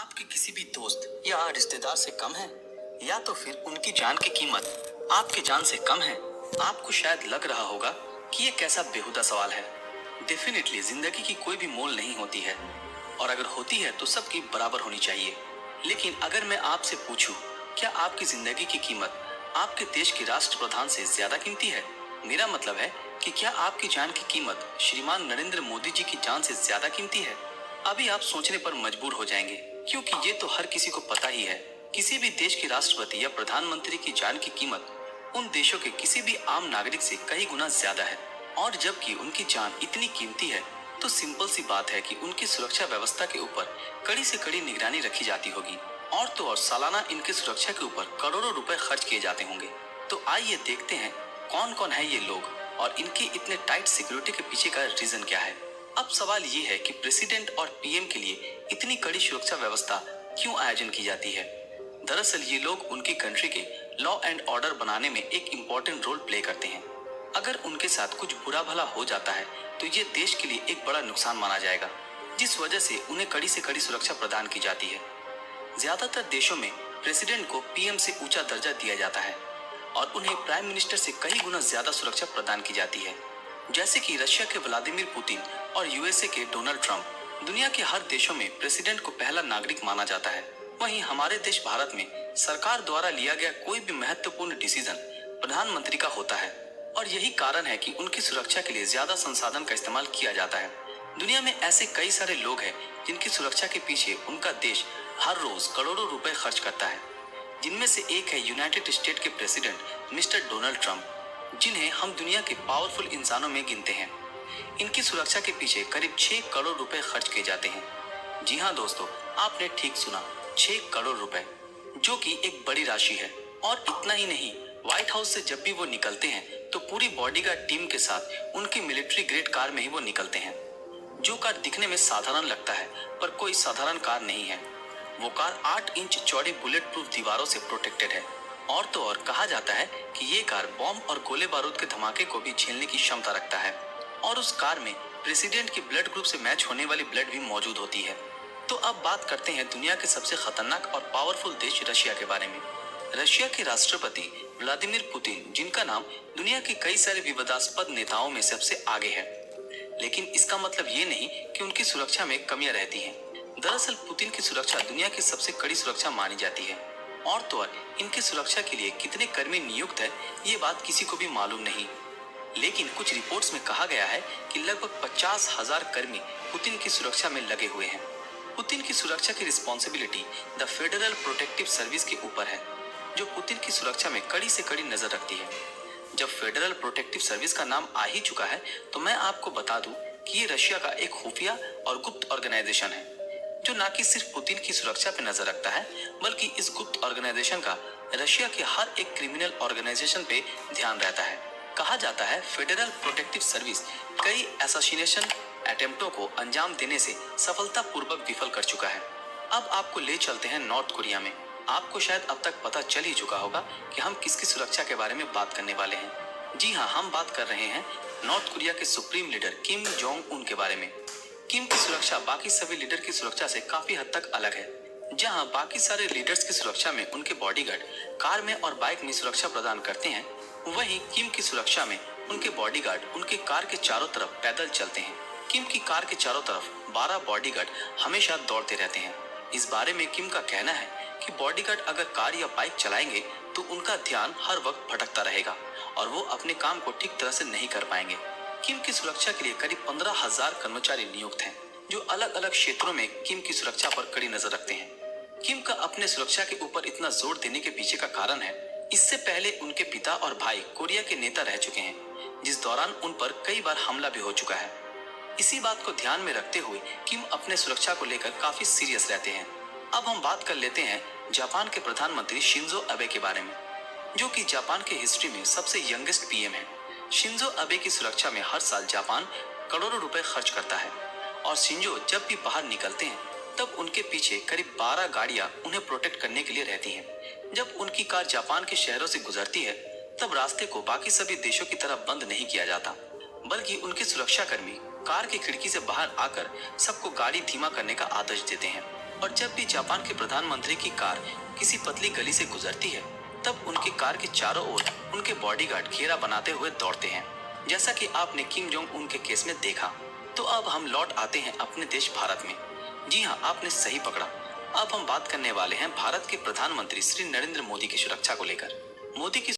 आपके किसी भी दोस्त या रिश्तेदार से कम है, या तो फिर उनकी जान की कीमत आपकी जान से कम है। आपको शायद लग रहा होगा कि ये कैसा बेहुदा सवाल है। डेफिनेटली जिंदगी की कोई भी मोल नहीं होती है, और अगर होती है तो सबकी बराबर होनी चाहिए। लेकिन अगर मैं आपसे पूछूं, क्या आपकी जिंदगी की कीमत आपके देश के राष्ट्रप्रधान से ज्यादा कीमती है? मेरा मतलब है कि क्या आपकी जान की कीमत श्रीमान नरेंद्र मोदी जी की जान से ज्यादा कीमती है? अभी आप सोचने पर मजबूर हो जाएंगे, क्योंकि ये तो हर किसी को पता ही है। किसी भी देश के राष्ट्रपति या प्रधानमंत्री की जान की कीमत उन देशों के किसी भी आम नागरिक से कई गुना ज्यादा है। और जबकि उनकी जान इतनी कीमती है, तो सिंपल सी बात है कि उनकी सुरक्षा व्यवस्था के ऊपर कड़ी से कड़ी निगरानी रखी जाती होगी। और तो और सालाना इनकी सुरक्षा के ऊपर करोड़ों रुपए खर्च किए जाते होंगे। तो आइए देखते हैं कौन कौन है ये लोग और इनकी इतने टाइट सिक्योरिटी के पीछे का रीजन क्या है। अब सवाल ये है कि प्रेसिडेंट और पीएम के लिए इतनी कड़ी सुरक्षा व्यवस्था क्यों आयोजन की जाती है। दरअसल ये लोग उनकी कंट्री के लॉ एंड ऑर्डर बनाने में एक इम्पोर्टेंट रोल प्ले करते हैं। अगर उनके साथ कुछ बुरा भला हो जाता है तो ये देश के लिए एक बड़ा नुकसान माना जाएगा, जिस वजह से उन्हें कड़ी से कड़ी सुरक्षा प्रदान की जाती है। ज्यादातर देशों में प्रेसिडेंट को पीएम से ऊंचा दर्जा दिया जाता है और उन्हें प्राइम मिनिस्टर से कई गुना ज्यादा सुरक्षा प्रदान की जाती है। जैसे कि रशिया के व्लादिमीर पुतिन और यूएसए के डोनाल्ड ट्रंप दुनिया के हर देशों में प्रेसिडेंट को पहला नागरिक माना जाता है। वहीं हमारे देश भारत में सरकार द्वारा लिया गया कोई भी महत्वपूर्ण डिसीजन प्रधानमंत्री का होता है, और यही कारण है कि उनकी सुरक्षा के लिए ज्यादा संसाधन का इस्तेमाल किया जाता है। दुनिया में ऐसे कई सारे लोग हैं जिनकी सुरक्षा के पीछे उनका देश हर रोज करोड़ों रुपए खर्च करता है। जिनमें से एक है यूनाइटेड स्टेट के प्रेसिडेंट मिस्टर डोनाल्ड ट्रंप, जिन्हें हम दुनिया के पावरफुल इंसानों में गिनते हैं। इनकी सुरक्षा के पीछे करीब 6 करोड़ रुपए खर्च किए जाते हैं। जी हाँ दोस्तों, आपने ठीक सुना, 6 करोड़ रुपए, जो कि एक बड़ी राशि है। और इतना ही नहीं, व्हाइट हाउस से जब भी वो निकलते हैं तो पूरी बॉडीगार्ड टीम के साथ उनकी मिलिट्री ग्रेड कार में ही वो निकलते हैं। जो कार दिखने में साधारण लगता है, पर कोई साधारण कार नहीं है। वो कार 8 इंच चौड़ी बुलेट प्रूफ दीवारों से प्रोटेक्टेड है। और तो और कहा जाता है कि ये कार बॉम्ब और गोले बारूद के धमाके को भी झेलने की क्षमता रखता है। और उस कार में प्रेसिडेंट की ब्लड ग्रुप से मैच होने वाली ब्लड भी मौजूद होती है। तो अब बात करते हैं दुनिया के सबसे खतरनाक और पावरफुल देश रशिया के बारे में। रशिया के राष्ट्रपति व्लादिमीर पुतिन, जिनका नाम दुनिया के कई सारे विवादास्पद नेताओं में सबसे आगे है। लेकिन इसका मतलब ये नहीं कि उनकी सुरक्षा में कमियां रहती हैं। दरअसल पुतिन की सुरक्षा दुनिया की सबसे कड़ी सुरक्षा मानी जाती है। और तो और इनकी सुरक्षा के लिए कितने कर्मी नियुक्त है, ये बात किसी को भी मालूम नहीं। लेकिन कुछ रिपोर्ट्स में कहा गया है कि लगभग 50,000 कर्मी पुतिन की सुरक्षा में लगे हुए हैं। पुतिन की सुरक्षा की responsibility the federal protective service के ऊपर है, जो पुतिन की सुरक्षा में कड़ी से कड़ी नजर रखती है। जब फेडरल प्रोटेक्टिव सर्विस का नाम आ ही चुका है, तो मैं आपको बता दूं कि ये रशिया का एक खुफिया और गुप्त ऑर्गेनाइजेशन है, जो न कि सिर्फ पुतिन की सुरक्षा पे नजर रखता है, बल्कि इस गुप्त ऑर्गेनाइजेशन का रशिया के हर एक क्रिमिनल ऑर्गेनाइजेशन पे ध्यान रहता है। कहा जाता है फेडरल प्रोटेक्टिव सर्विस कई असैसिनेशन अटेम्प्टों को अंजाम देने से सफलतापूर्वक विफल कर चुका है। अब आपको ले चलते हैं नॉर्थ कोरिया में। आपको शायद अब तक पता चल ही चुका होगा कि हम किसकी सुरक्षा के बारे में बात करने वाले हैं। जी हाँ, हम बात कर रहे हैं नॉर्थ कोरिया के supreme leader Kim Jong Un के बारे में। किम की सुरक्षा बाकी सभी लीडर की सुरक्षा से काफी हद तक अलग है। जहां बाकी सारे लीडर्स की सुरक्षा में उनके बॉडीगार्ड कार में और बाइक में सुरक्षा प्रदान करते हैं, वहीं किम की सुरक्षा में उनके बॉडीगार्ड उनके कार के चारों तरफ पैदल चलते हैं। किम की कार के चारों तरफ 12 बॉडीगार्ड हमेशा दौड़ते रहते हैं। इस बारे में किम का कहना है कि बॉडीगार्ड अगर कार या बाइक चलाएंगे तो उनका ध्यान हर वक्त भटकता रहेगा और वो अपने काम को ठीक तरह से नहीं कर पाएंगे। किम की सुरक्षा के लिए करीब 15,000 कर्मचारी नियुक्त हैं, जो अलग अलग क्षेत्रों में किम की सुरक्षा पर कड़ी नजर रखते हैं। किम का अपने सुरक्षा के ऊपर इतना जोर देने के पीछे का कारण है, इससे पहले उनके पिता और भाई कोरिया के नेता रह चुके हैं, जिस दौरान उन पर कई बार हमला भी हो चुका है। इसी बात को ध्यान में रखते हुए किम अपने सुरक्षा को लेकर काफी सीरियस रहते हैं। अब हम बात कर लेते हैं जापान के प्रधानमंत्री शिंजो अबे के बारे में, जो कि जापान के हिस्ट्री में सबसे यंगेस्ट पीएम है। शिंजो अबे की सुरक्षा में हर साल जापान करोड़ों रुपए खर्च करता है, और शिंजो जब भी बाहर निकलते हैं तब उनके पीछे करीब 12 गाड़ियां उन्हें प्रोटेक्ट करने के लिए रहती हैं। जब उनकी कार जापान के शहरों से गुजरती है, तब रास्ते को बाकी सभी देशों की तरह बंद नहीं किया जाता, बल्कि उनके सुरक्षा कर्मी कार की खिड़की से बाहर आकर सबको गाड़ी धीमा करने का आदेश देते हैं। और जब भी जापान के प्रधानमंत्री की कार किसी पतली गली से गुजरती है, तब उनकी कार के चारों ओर उनके बॉडीगार्ड घेरा बनाते हुए दौड़ते हैं, जैसा कि आपने किम जोंग उन के केस में देखा। तो अब हम लौट आते हैं अपने देश भारत में। जी हाँ, आपने सही पकड़ा। अब हम बात करने वाले हैं भारत के प्रधानमंत्री श्री नरेंद्र मोदी की सुरक्षा को लेकर। मोदी की